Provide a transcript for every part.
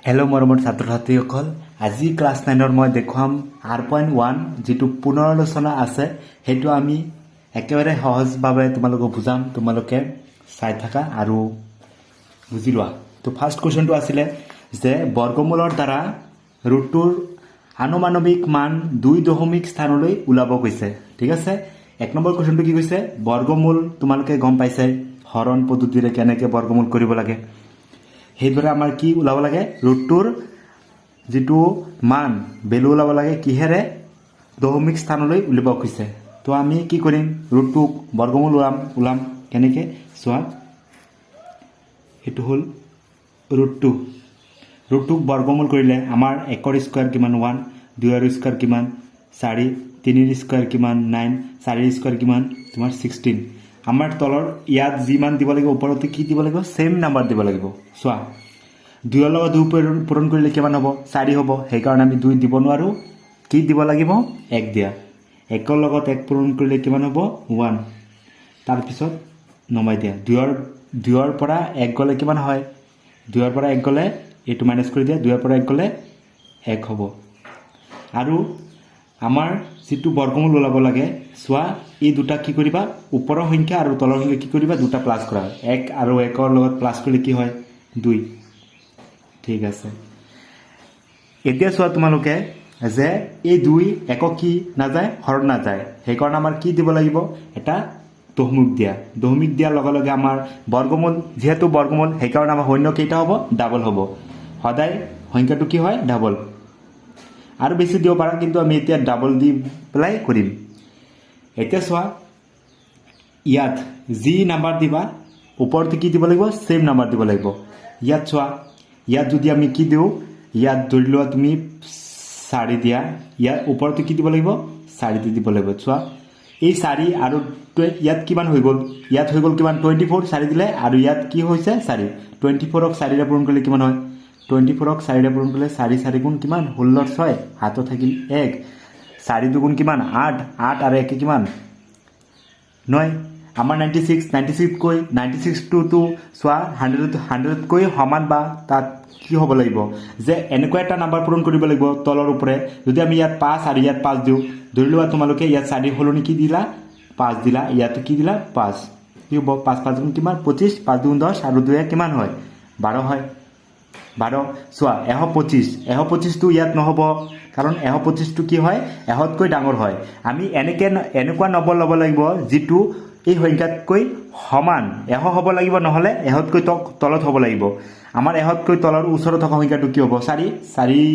Hello' মৰমৰ ছাত্ৰ ছাত্ৰীসকল, আজি ক্লাছ 9ৰ মই দেখুৱাম R.1 যিটো পুনৰালোচনা আছে সেইটো আমি একেবাৰে সহজভাৱে তোমালোকক বুজাম। তোমালোকে চাই থাকা আৰু বুজি লোৱা। তো ফাৰ্ষ্ট কুৱেশ্যনটো আছিলে যে বৰ্গমূলৰ দ্বাৰা ৰুটটোৰ আনুমানবিক মান 2 স্থানলৈ ওলাব কৈছে। ঠিক আছে, 1 নম্বৰ কুৱেশ্যনটো কি কৈছে? বৰ্গমূল তোমালোকে গম পাইছে হৰণ পদ্ধতিৰে কেনেকৈ বৰ্গমূল কৰিব লাগে। সেইদৰে আমাৰ কি ওলাব লাগে? ৰুটটোৰ যিটো মান ভেলু ওলাব লাগে কিহেৰে? দশমিক স্থানলৈ উলিয়াব কৈছে। তো আমি কি কৰিম? ৰুটটোক বৰ্গমূল ওলাম কেনেকৈ চোৱা। এইটো হ'ল ৰুটটোক বৰ্গমূল কৰিলে আমাৰ 1ৰ স্কোৱাৰ কিমান 1, 2ৰ স্কোৱাৰ কিমান 4, 3ৰ স্কোৱাৰ কিমান 9, 4ৰ স্কোৱাৰ কিমান তোমাৰ 16। আমাৰ তলৰ ইয়াত যিমান দিব লাগিব ওপৰতে কি দিব লাগিব? সেম নাম্বাৰ দিব লাগিব। চোৱা, 2ৰ লগত 2 পূৰণ কৰিলে কিমান হ'ব? 4 হ'ব। সেইকাৰণে আমি 2 দিব নোৱাৰোঁ। কি দিব লাগিব? 1 দিয়া। 1ৰ লগত 1 পূৰণ কৰিলে কিমান হ'ব? 1। তাৰপিছত নমাই দিয়া। 2ৰ পৰা 1 গ'লে কিমান হয়? 2ৰ পৰা 1 গ'লে এইটো মাইনাছ কৰি দিয়া। 2ৰ পৰা 1 গ'লে 1 হ'ব। আৰু আমাৰ যিটো বৰ্গমূল ওলাব লাগে, চোৱা এই দুটা কি কৰিবা? ওপৰৰ সংখ্যা আৰু তলৰ সংখ্যা কি কৰিবা? দুটা প্লাছ কৰা। 1 আৰু 1ৰ লগত প্লাছ কৰিলে কি হয়? 2। ঠিক আছে, এতিয়া চোৱা তোমালোকে যে এই 2 একক কি নাযায়? হৰণ নাযায়। সেইকাৰণে আমাৰ কি দিব লাগিব? এটা দশমিক দিয়া। দশমিক দিয়াৰ লগে লগে আমাৰ বৰ্গমূল, যিহেতু বৰ্গমূল সেইকাৰণে আমাৰ শূন্য কেইটা হ'ব? ডাবল হ'ব। সদায় সংখ্যাটো কি হয়? ডাবল। আৰু বেছি দিব পাৰা, কিন্তু আমি এতিয়া ডাবল দি পেলাই কৰিম। এতিয়া চোৱা, ইয়াত যি নাম্বাৰ দিবা ওপৰতে কি দিব লাগিব? সেম নাম্বাৰ দিব লাগিব। ইয়াত চোৱা, ইয়াত যদি আমি কি দিওঁ, ইয়াত ধৰি লোৱা তুমি 4 দিয়া, ইয়াত ওপৰতে কি দিব লাগিব? 4 দি দিব লাগিব। চোৱা, এই 4 আৰু ইয়াত কিমান হৈ গ'ল? ইয়াত হৈ গ'ল কিমান? 24। 4 দিলে আৰু ইয়াত কি হৈছে? 4। 24ক 4ৰে পূৰণ কৰিলে কিমান হয়? 24ক 4ৰে পূৰণ কৰিলে 4 4 গুণ কিমান? 16, 6 হাতত থাকিল 1। 4 দুগুণ কিমান? 8। 8 আৰু 1 কিমান? 9। আমাৰ 96কৈ চোৱা 100তকৈ সমান বা তাত কি হ'ব লাগিব? যে এনেকুৱা এটা নাম্বাৰ পূৰণ কৰিব লাগিব তলৰ ওপৰে। যদি আমি ইয়াত 5 আৰু ইয়াত 5 দিওঁ, ধৰি লোৱা তোমালোকে ইয়াত 4 সলনি কি দিলা? 5 দিলা। ইয়াতো কি দিলা? 5। কি হ'ব? 5 5 গুণ কিমান? 25। 5 দুগুণ 10 আৰু 2 কিমান হয়? 12 হয়। 12। চোৱা, 125টো ইয়াত নহ'ব, কাৰণ 125টো কি হয়? 100তকৈ ডাঙৰ হয়। আমি এনেকুৱা নম্বৰ ল'ব লাগিব যিটো এই সংখ্যাতকৈ সমান 100 হ'ব লাগিব, নহ'লে 100তকৈ তলত হ'ব লাগিব। আমাৰ 100তকৈ তলৰ ওচৰত থকা সংখ্যাটো কি হ'ব? 4।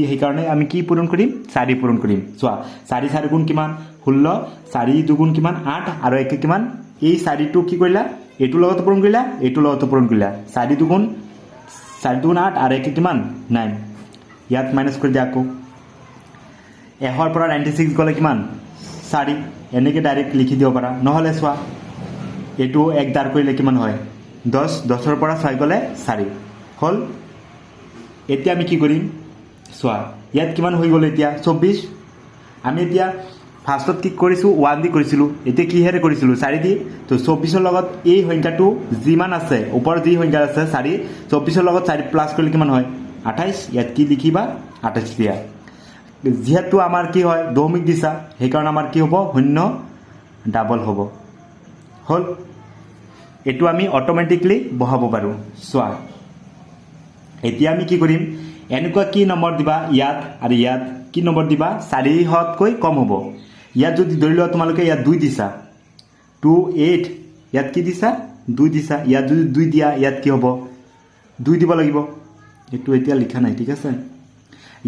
সেইকাৰণে আমি কি পূৰণ কৰিম? 4 পূৰণ কৰিম। চোৱা, 4 4 গুণ কিমান? 16। 4 দুগুণ কিমান? 8 আৰু 1 কিমান? এই 4টো কি কৰিলা? এইটোৰ লগতো পূৰণ কৰিলা, এইটোৰ লগতো পূৰণ কৰিলা। 4 দুগুণ 8 আৰু 1 কিমান? 9। ইয়াত মাইনাছ কৰি দিয়া আকৌ। 100ৰ পৰা 96 গ'লে কিমান? 4। এনেকৈ ডাইৰেক্ট লিখি দিব পাৰা। নহ'লে চোৱা, এইটো 1 দাৰ কৰিলে কিমান হয়? 10। 10ৰ পৰা 6 গ'লে 4 হ'ল। এতিয়া আমি কি কৰিম? চোৱা, ইয়াত কিমান হৈ গ'ল? এতিয়া 24। আমি এতিয়া ফাৰ্ষ্টত কি কৰিছোঁ? 1 দি কৰিছিলোঁ। এতিয়া কিহেৰে কৰিছিলোঁ? 4 দি। তো 24ৰ লগত এই সংখ্যাটো যিমান আছে, ওপৰত যি সংখ্যা আছে 4, 24ৰ লগত 4 প্লাছ কৰিলে কিমান হয়? 28। ইয়াত কি লিখিবা? 28 দিয়া। যিহেতু আমাৰ কি হয়? দশমিক দিছা, সেইকাৰণে আমাৰ কি হ'ব? শূন্য ডাবল হ'ব। হ'ল। এইটো আমি অট'মেটিকলি বহাব পাৰোঁ। চোৱা, এতিয়া আমি কি কৰিম? এনেকুৱা কি নম্বৰ দিবা? ইয়াত আৰু ইয়াত কি নম্বৰ দিবা? 400তকৈ কম হ'ব। ইয়াত যদি ধৰি লোৱা তোমালোকে ইয়াত 2 দিছা, 2 8, ইয়াত কি দিছা? 2 দিছা। ইয়াত যদি 2 দিয়া, ইয়াত কি হ'ব? 2 দিব লাগিব। এইটো এতিয়া লিখা নাই, ঠিক আছে।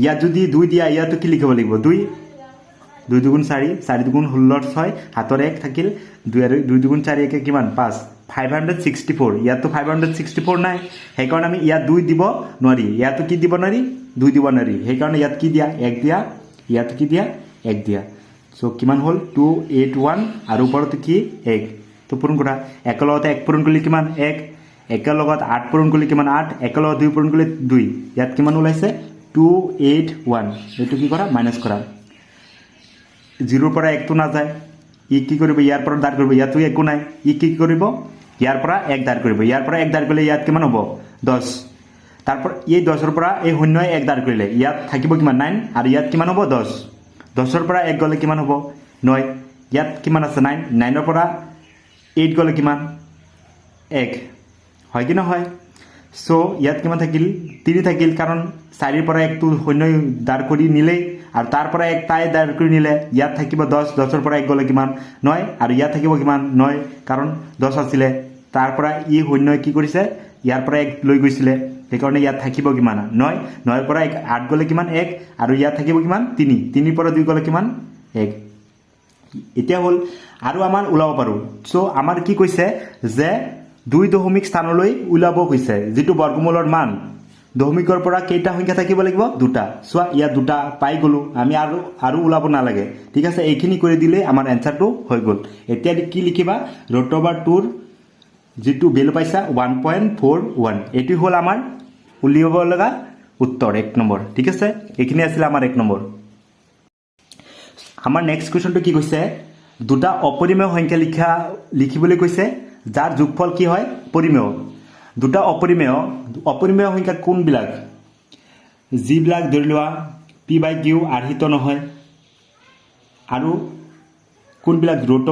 ইয়াত যদি 2 দিয়া, ইয়াতো কি লিখিব লাগিব? 2 দুগুণ 4, 4 দুগুণ 16, 6 হাতৰ 1 থাকিল। 2 দুগুণ 4 1 কিমান? 5। 564। ইয়াততো 564 নাই, সেইকাৰণে আমি ইয়াত 2 দিব নোৱাৰি। ইয়াতো কি দিব নোৱাৰি? 2 দিব নোৱাৰি। সেইকাৰণে ইয়াত কি দিয়া? 1 দিয়া। ইয়াতো কি দিয়া? 1 দিয়া। চ' কিমান হ'ল? 281 আৰু ওপৰতে কি? 1। তো পূৰণ কৰা। 1ৰ লগত 1 পূৰণ কৰিলে কিমান? 1। 1ৰ লগত 8 পূৰণ কৰিলে কিমান? 8। 1ৰ লগত 2 পূৰণ কৰিলে 2। ইয়াত কিমান ওলাইছে? 281। এইটো কি কৰা? মাইনাছ কৰা। 0ৰ পৰা 1টো নাযায়, ই কি কৰিব? ইয়াৰ পৰা দাৰ কৰিব। ইয়াতো একো নাই, ই কি কৰিব? ইয়াৰ পৰা 1 দাৰ কৰিব। ইয়াৰ পৰা 1 দাৰ কৰিলে ইয়াত কিমান হ'ব? 10। তাৰপৰ এই 10ৰ পৰা এই 0 1 দাঁড় কৰিলে ইয়াত থাকিব কিমান 9 আৰু ইয়াত কিমান হ'ব 10 10ৰ পৰা 1 গলে কিমান হ'ব 9 ইয়াত কিমান আছে 9 9ৰ পৰা 8 গলে কিমান 1 হয় কি নহয় সো ইয়াত কিমান থাকিল 3 থাকিল কাৰণ 4ৰ পৰা 1 টো 0 দাঁড় কৰি নিলে আৰু তাৰ পৰা 1 তাই দাঁড় কৰি নিলে ইয়াত থাকিব 10 10ৰ পৰা 1 গলে কিমান 9 আৰু ইয়াত থাকিব কিমান 9 কাৰণ 10 আছিল তাৰ পৰা ই 0 কি কৰিছে ইয়াৰ পৰা 1 লৈ গৈছিলে সেইকাৰণে ইয়াত থাকিব কিমান 9 9ৰ পৰা 8 গলে কিমান 1 আৰু ইয়াত থাকিব কিমান 3 3ৰ পৰা 2 গলে কিমান 1 এতিয়া হল আৰু আমাৰ উলাব পাৰো সো আমাৰ কি কৈছে যে 2 দশমিক স্থানলৈ উলাব কৈছে যেটো বৰ্গমূলৰ মান দশমিকৰ পৰা কেইটা সংখ্যা থাকিব লাগিব দুটা সোৱা ইয়া দুটা পাই গলো আমি আৰু উলাব না লাগে ঠিক আছে এইখিনি কৰি দিলে আমাৰ এনসারটো হৈ গল এতিয়া কি লিখিবা √2 যেটো ভ্যালু পাইছা 1.41 এটি হল আমাৰ উলিয়াব লগা উত্তৰ 1 নম্বৰ ঠিক আছে এইখিনি আছিল আমাৰ 1 নম্বৰ আমাৰ নেক্সট কোৱেশ্চনটো কি কৈছে দুটা অপৰিমেয় সংখ্যা লিখিবলৈ কৈছে যাৰ যোগফল কি হয় পৰিমেয় দুটা অপৰিমেয় সংখ্যা কোনবিলাক যিবিলাক ধৰি লোৱা p/q আৰ্হিত নহয় আৰু কোনবিলাক √2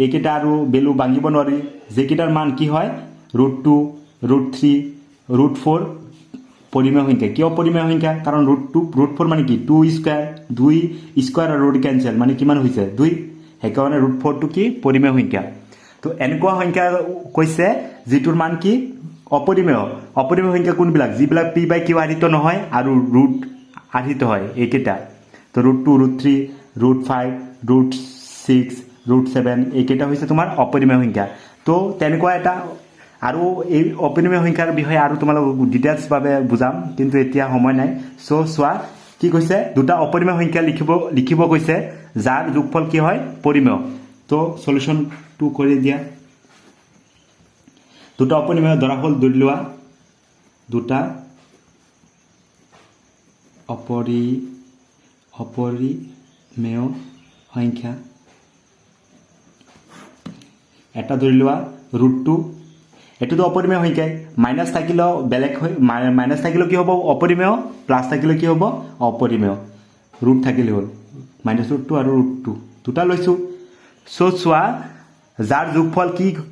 এইকেইটা আৰু ভ্যালু ভাঙিব নোৱাৰি যেকেইটাৰ মান কি হয় √2 √3 √4 পৰিমেয় সংখ্যা কিয় পৰিমেয় সংখ্যা কাৰণ √4 মানে কি 2 স্কয়াৰ 2 স্কয়াৰ আৰু ৰুট কেনসেল মানে কিমান হৈছে 2 সেইকাৰণে √4 টো কি পৰিমেয় সংখ্যা তো এনেকুৱা সংখ্যা কৈছে যেটোৰ মান কি অপৰিমেয় সংখ্যা কোনবিলাক যিবিলাক p/q আৰ্হিত নহয় আৰু ৰুট আৰ্হিত হয় এইকেইটা তো √2 √3 √5 √6 √7 এইকেইটা হৈছে তোমাৰ অপৰিমেয় সংখ্যা তো তেনেকুৱা এটা আৰু এই অপৰিমেয় সংখ্যাৰ বিষয়ে আৰু তোমালোক ডিটেইলছ ভাবে বুজাম কিন্তু এতিয়া সময় নাই সো সোৱা কি কৈছে দুটা অপৰিমেয় সংখ্যা লিখিব কৈছে যাৰ যোগফল কি হয় পৰিমেয় তো সলিউশন টু কৰি দিয়া দুটা অপৰিমেয় ধৰা হল ধৰি লোৱা দুটা অপৰিমেয় সংখ্যা এটা ধৰি লোৱা √2 এটোতো অপৰিমেয় সংখ্যা মাইনাস থাকিলে বেলেগ হয় মাইনাস থাকিলে কি হ'ব অপৰিমেয় প্লাস থাকিলে কি হ'ব অপৰিমেয় ৰুট থাকিলে হল -√2 আৰু √2 দুটা লৈছো সো সোৱা যাৰ যোগফল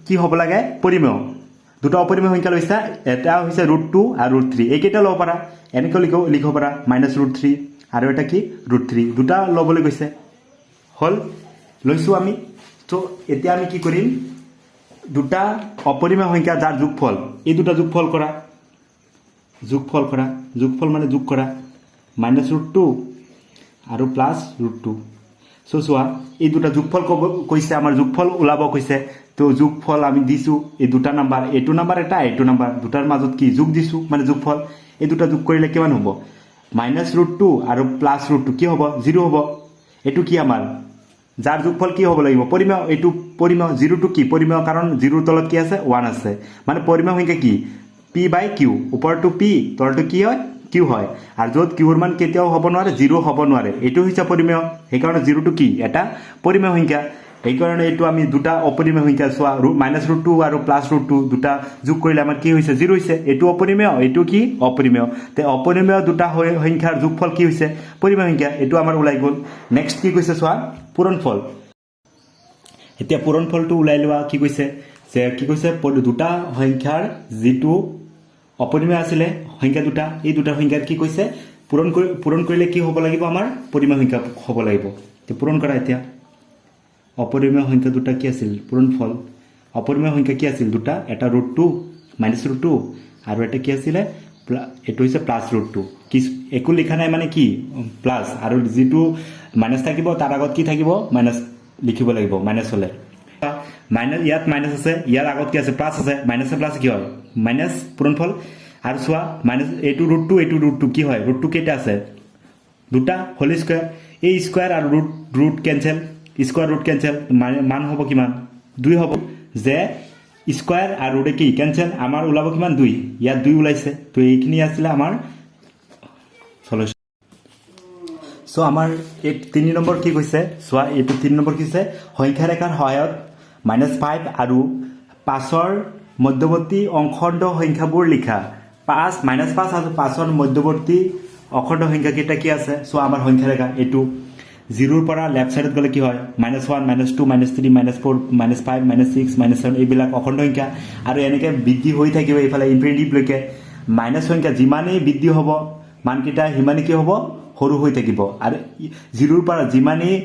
কি হ'ব লাগে পৰিমেয় দুটা অপৰিমেয় সংখ্যা লৈছা এটা হৈছে √2 আৰু √3 এইকেইটা লব পাৰা এনেকৈ লিখিব পাৰা -√3 আৰু এটা কি √3 দুটা লবলৈ গৈছে হল লৈছো আমি তো এতিয়া আমি কি কৰিম দুটা অপৰিমেয় সংখ্যা যাৰ যোগফল এই দুটা যোগফল কৰা যোগফল মানে যোগ কৰা -√2 আৰু +√2 সো সোৱা এই দুটা যোগফল কৈছে আমাৰ যোগফল ওলাব কৈছে তো যোগফল আমি দিছো এই দুটা নাম্বাৰ এইটো নাম্বাৰ এটা এইটো নাম্বাৰ দুটাৰ মাজত কি যোগ দিছো মানে যোগফল এই দুটা যোগ কৰিলে কিমান হ'ব -√2 আৰু +√2 কি হ'ব 0 হ'ব এটো কি আমাৰ যাৰ যোগফল কি হ'ব লাগিব পৰিমেয় এটো পৰিমেয় 0 টো কি পৰিমেয় কাৰণ 0 তলত কি আছে 1 আছে মানে পৰিমেয় সংখ্যা কি p/q ওপৰটো p তলটো কি হয় q হয় আৰু যত q ৰ মান কেতিয়াও হ'ব নোৱাৰে 0 হ'ব নোৱাৰে এটো হৈছে পৰিমেয় সেইকাৰণে 0 টো কি এটা পৰিমেয় সংখ্যা এইকাৰণে এটো আমি দুটা অপৰিমেয় সংখ্যা সোৱা -√2 আৰু +√2 দুটা যোগ কৰিলে আমাৰ কি হৈছে 0 হৈছে এটো অপৰিমেয় এটো কি অপৰিমেয় তে অপৰিমেয় দুটা সংখ্যাৰ যোগফল কি হৈছে পৰিমেয় সংখ্যা এটো আমাৰ ওলাই গল নেক্সট কি কৈছে সোৱা পূৰণফল এতিয়া পূৰণফলটো ওলাই লোৱা কি কৈছে যে কি কৈছে দুটা সংখ্যাৰ যেটো অপৰিমেয় আছিল সংখ্যা দুটা এই দুটা সংখ্যাৰ কি কৈছে পূৰণ কৰিলে কি হ'ব লাগিব আমাৰ পৰিমেয় সংখ্যা হ'ব লাগিব তে পূৰণ কৰা এতিয়া অপৰিমেয় সংখ্যা দুটা কি আছিল পূৰণফল অপৰিমেয় সংখ্যা কি আছিল দুটা এটা √2 -√2 আৰু এটা কি আছিল এটো হৈছে +√2 কি একো লিখা নাই মানে কি প্লাস আৰু যেটো মাইনাস থাকিব তাৰ আগত কি থাকিব মাইনাস লিখিব লাগিব মাইনাস হলে মাইনাস ইয়াত মাইনাস আছে ইয়াৰ আগত কি আছে প্লাস আছে মাইনাস প্লাস কি হয় মাইনাস পূৰণফল আৰু সোৱা মাইনাস এটো √2 কি হয় √2 কেইটা আছে দুটা হোল স্কয়াৰ এই স্কয়াৰ আৰু root cancel square root cancel মান হ'ব কিমান 2 হ'ব যে স্কয়াৰ আৰু ৰুট কি কেনসেল আমাৰ ওলাব কিমান 2 ইয়াত 2 ওলাইছে তো এইখিনি আছিল আমাৰ সলিউশন সো আমাৰ এই 3 নম্বৰ কি কৈছে সোৱা এইটো 3 নম্বৰ কি কৈছে সংখ্যা ৰেখাৰ সহায়ত -5 আৰু 5ৰ মধ্যবৰ্তী অংশণ্ড সংখ্যাবোৰ লিখা 5 -5 আৰু 5ৰ মধ্যৱৰ্তী অখণ্ড সংখ্যা কেইটা কি আছে সো আমাৰ সংখ্যা ৰেখা এইটো 0 পৰা লেফট সাইডত গলে কি হয় -1 -2 -3 -4 -5 -6 -7 এইবিলাক অখণ্ড সংখ্যা আৰু এনেকে বৃদ্ধি হৈ থাকিব এইফালে ইনফিনিটিভ লৈকে মাইনাস সংখ্যা যিমানেই বৃদ্ধি হ'ব মানকেইটা সিমানেই কি হ'ব সৰু হৈ থাকিব আৰু 0 পৰা যিমানেই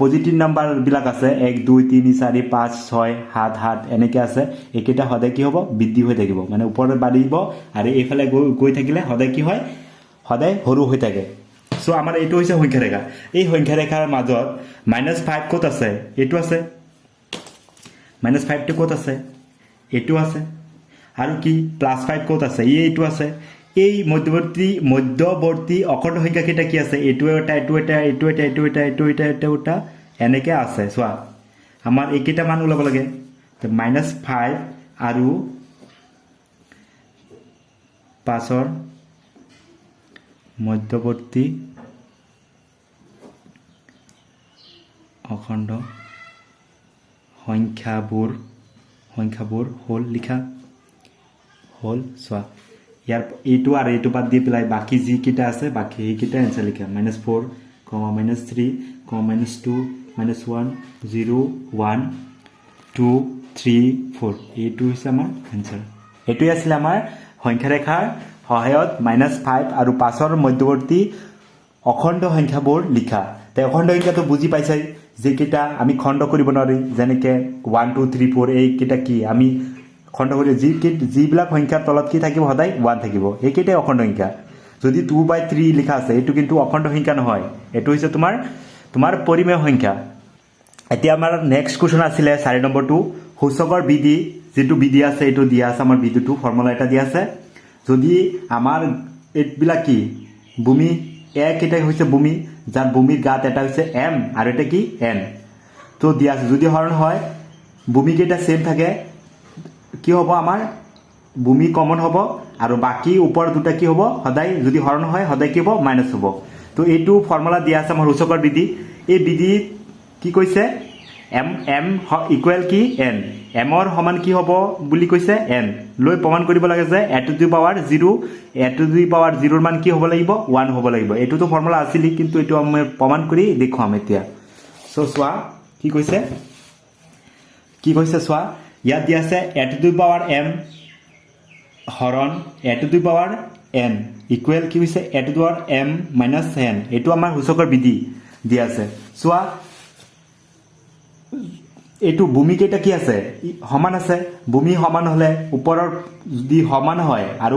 পজিটিভ নাম্বাৰ বিলাক আছে 1 2 3 4 5 6 7 7 এনেকে আছে এইকেইটা সদায় কি হ'ব বৃদ্ধি হৈ থাকিব মানে ওপৰত বাঢ়িব আৰু এইফালে গৈ থাকিলে সদায় কি হয় সদায় সৰু হৈ থাকে সো আমাৰ এইটো হৈছে সংখ্যা ৰেখা এই সংখ্যা ৰেখাৰ মাজত -5 ক'ত আছে এইটো আছে -5 টো ক'ত আছে এইটো আছে আৰু কি +5 ক'ত আছে এইটো আছে এই মধ্যৱৰ্তী অখণ্ড সংখ্যা কেইটা কি আছে এইটো এটা এনেকে আছে চোৱা আমাৰ এইকেইটা মান ওলাব লাগে -5 আৰু 5ৰ মধ্যৱৰ্তী অখণ্ড সংখ্যাবোৰ হ'ল লিখা হ'ল চোৱা ইয়াৰ এইটো আৰু এইটো বাদ দি পেলাই বাকি যি কেইটা আছে বাকি সেইকেইটা এনসাৰ লিখা -4, -3, -2, -1, 0, 1, 2, 3, 4 এইটো হৈছে আমাৰ এনসাৰ এইটোই আছিল আমাৰ সংখ্যা ৰেখাৰ সহায়ত -5 আৰু 5ৰ মধ্যৱৰ্তী অখণ্ড সংখ্যাবোৰ লিখা তে অখণ্ড সংখ্যাটো বুজি পাইছাই যেকেইটা আমি খণ্ড কৰিব নোৱাৰি যেনেকে 1 2 3 4 এইকেইটা কি আমি খণ্ড কৰি যিবিলাক সংখ্যাৰ তলত কি থাকিব সদায় 1 থাকিব এইকেইটাই অখণ্ড সংখ্যা যদি 2/3 লিখা আছে এইটো কিন্তু অখণ্ড সংখ্যা নহয় এইটো হৈছে তোমাৰ পৰিমেয় সংখ্যা এতিয়া আমাৰ নেক্সট কোৱেশ্চন আছিলে 4 নম্বৰটো সূচকৰ বিধি যেটো বিধি আছে এইটো দিয়া আছে আমাৰ বিধিটো ফৰ্মুলা এটা দিয়া আছে যদি আমাৰ এইবিলাক কি ভূমি এক এটা হৈছে ভূমি যাৰ ভূমিৰ গাত এটা হৈছে m আৰু এটা কি n তো দিয়া আছে যদি হৰণ হয় ভূমি কেইটা সেম থাকে কি হ'ব আমাৰ ভূমি কমন হ'ব আৰু বাকি ওপৰ দুটা কি হ'ব সদায় যদি হৰণ হয় সদায় কি হ'ব মাইনাস হ'ব তো এইটো ফৰ্মুলা দিয়া আছে আমাৰ সূচকৰ বিধি এই বিধি কি কৈছে m ইকুৱেল কি n m ৰ সমান কি হ'ব বুলি কৈছে n লৈ প্ৰমাণ কৰিব লাগে যে a to the power 0 ৰ মান কি হ'ব লাগিব 1 হ'ব লাগিব এইটোতো ফৰ্মুলা আছিল কিন্তু এটো আমি প্ৰমাণ কৰি দেখুৱাম এতিয়া সো চোৱা কি কৈছে চোৱা ইয়াত দিয়া আছে a to the power m হৰণ a to the power n equal কি হৈছে a to the power m minus n এইটো আমাৰ সূচকৰ বিধি দিয়া আছে চোৱা এইটো ভূমি কেইটা কি আছে সমান আছে ভূমি সমান হলে ওপৰৰ যদি সমান হয় আৰু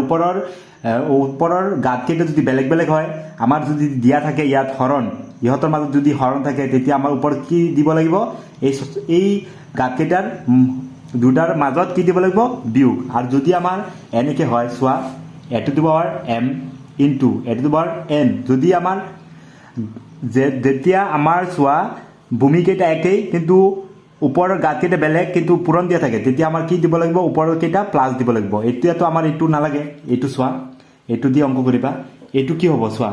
ওপৰৰ গাত কেইটা যদি বেলেগ বেলেগ হয় আমাৰ যদি দিয়া থাকে ইয়াত হৰণ ইহতৰ মাজত যদি হৰণ থাকে তেতিয়া আমাৰ ওপৰত কি দিব লাগিব এই গাত কেইটাৰ দুটাৰ মাজত কি দিব লাগিব বিয়োগ আৰু যদি আমাৰ এনেকে হয় চোৱা a to the power m into a to the power n যদি আমাৰ যেতিয়া আমাৰ চোৱা ভূমি কেইটা একেই কিন্তু ওপৰৰ গাত কেইটা বেলেগ কিন্তু পূৰণ দিয়া থাকে তেতিয়া আমাৰ কি দিব লাগিব ওপৰৰ কেইটা প্লাস দিব লাগিব এতিয়াতো আমাৰ এইটো নালাগে এইটো চোৱা এইটো দি অংক কৰিবা এইটো কি হ'ব চোৱা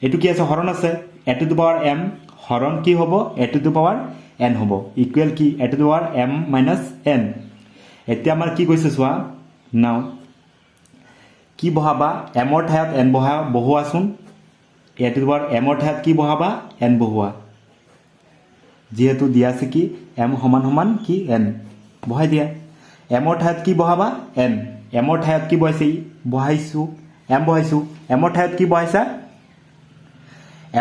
এইটো কি আছে হৰণ আছে a to the power m হৰণ কি হ'ব a to the power n হ'ব ইকুৱেল কি a to the power m minus n এতিয়া আমাৰ কি কৈছে চোৱা নাও কি বহাবা m ৰ ঠাইত n বহুৱাচোন a to the power m ৰ ঠাইত কি বহাবা n বহুৱা যেহেতু দিয়া আছে কি m সমান কি n বহাই দিয়া m ৰ ঠাইত কি বহাবা n m ৰ ঠাইত কি বহাইছো m ৰ ঠাইত কি বহাইছা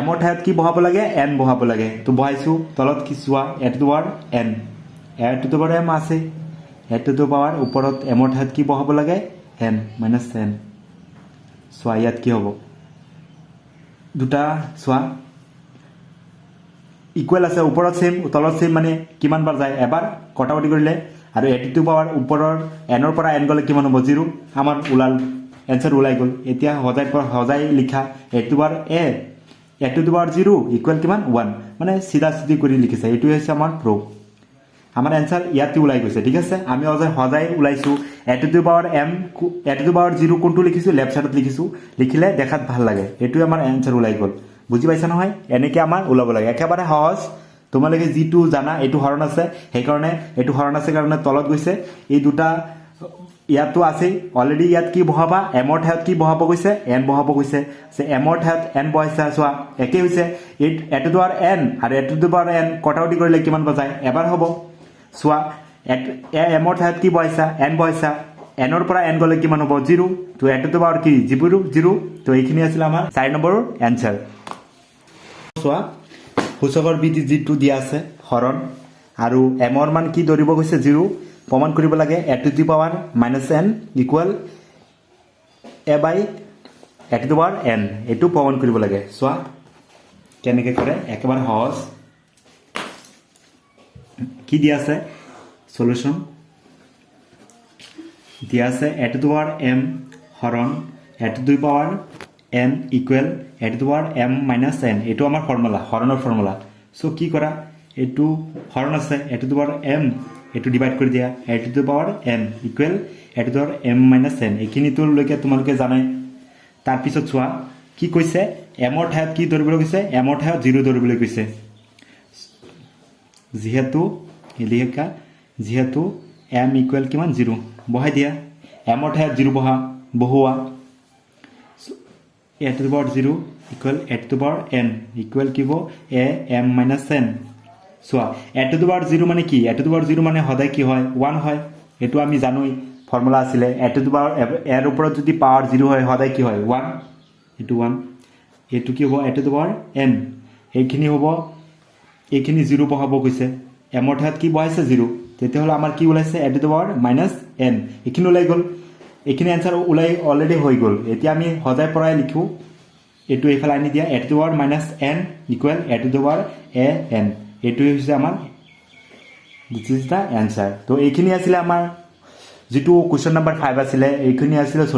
m ৰ ঠাইত কি বহাব লাগে n বহাব লাগে তো বহাইছো তলত কি চোৱা a to the power n a to the power m আছে a to the power ওপৰত m ৰ ঠাইত কি বহাব লাগে n minus n চোৱা ইয়াত কি হ'ব দুটা চোৱা ইকুৱেল আছে ওপৰত সেম তলত সেম মানে কিমান বাৰ যায় এবাৰ কটাকটি কৰিলে আৰু a to the power ওপৰৰ n ৰ পৰা n গলে কিমান হ'ব 0 আমাৰ এনসার ওলাই গল এতিয়া হজাই লিখা a to the power a to the power 0 equal কিমান 1 মানে সিধা সিধি কৰি লিখিছে এইটো হৈছে আমাৰ প্ৰুফ আমাৰ এনসার ইয়াতে ওলাই গৈছে ঠিক আছে আমি হজাই ওলাইছো a to the power m a to the power 0 কোনটো লিখিছো লেফট সাইডত লিখিছো লিখিলে দেখাত ভাল লাগে এইটো আমাৰ এনসাৰ ওলাই গল বুজি পাইছা নহয় এনেকে আমাৰ ওলাব লাগে একেবাৰে সহজ তোমালোকে যেটো জানা এটো হৰণ আছে সেই কাৰণে এটো হৰণ আছে কাৰণে তলত গৈছে এই দুটা ইয়াতো আছেই অলৰেডি ইয়াত কি বহাবা এমৰ ঠাইত কি বহাব কৈছে এন বহাব কৈছে যে এমৰ ঠাইত এন বহাইছা চোৱা একে হৈছে এটো টু পাৱাৰ এন আৰু এটো টু পাৱাৰ এন কটাকটি কৰিলে কিমান বজায় এবাৰ হ'ব চোৱা এমৰ ঠাইত কি বহাইছা এন বহাইছা এনৰ পৰা এন গ'লে কিমান হ'ব 0 তো এটো টু পাৱাৰ কি 0 তো এইখিনি আছিল আমাৰ 4 নম্বৰৰ এনসাৰ চোৱা সূচকৰ বিধি যিটো দিয়া আছে হৰণ আৰু এমৰ মান কি ধৰিব কৈছে 0 প্ৰমাণ কৰিব লাগে A to the power -n equal A by A to the power n এটো প্ৰমাণ কৰিব লাগে চোৱা কেনেকৈ কৰে একেবাৰে সহজ কি দিয়া আছে সলিউশন দিয়া আছে A to the power m হৰণ A to the power n equal A to the power m - n এটো আমাৰ ফৰ্মুলা হৰণৰ ফৰ্মুলা সো কি কৰা এটো হৰণ আছে A to the power m এটো ডিভাইড কৰি দিয়া A to the power n equal A to the power m - n এইখিনিটো লৈকে তোমালোকে জানাই তাৰ পিছত চোৱা কি কৈছে এমৰ ঠাইত কি ধৰিবলৈ কৈছে এমৰ ঠাইত 0 ধৰিবলৈ কৈছে যিহেতু m ইকুৱেল কিমান 0 বহাই দিয়া এমৰ ঠাইত 0 বহোৱা A to the power 0 equal A to the power n equal কি হ'ব a m - n চোৱা এ টু দি পাৱাৰ 0 মানে কি এ টু দি পাৱাৰ 0 মানে সদায় কি হয় 1 হয় এটো আমি জানোই ফৰ্মুলা আছিল এ টু দি পাৱাৰ এৰ ওপৰত যদি পাৱাৰ 0 হয় সদায় কি হয় 1 এটো 1 এটো কি হ'ব এ টু দি পাৱাৰ n এইখিনি হ'ব এইখিনি 0 বহাব কৈছে এমৰ ঠাইত কি বহাইছে 0 তেতিয়াহ'লে আমাৰ কি ওলাইছে এ টু দি পাৱাৰ -n এইখিনি ওলাই গ'ল এইখিনি আনসাৰ ওলাই অলৰেডি হৈ গ'ল এতিয়া আমি সদায় পৰাই লিখো এটো এইফালে আনি দিয়া A to the power -n equal A to the power a n এটো হৈছে আমাৰ দিস ইজ দা আনসাৰ তো এইখিনি আছিল আমাৰ যেটো কোৱেশ্চন নম্বৰ 5 আছিল এইখিনি আছিল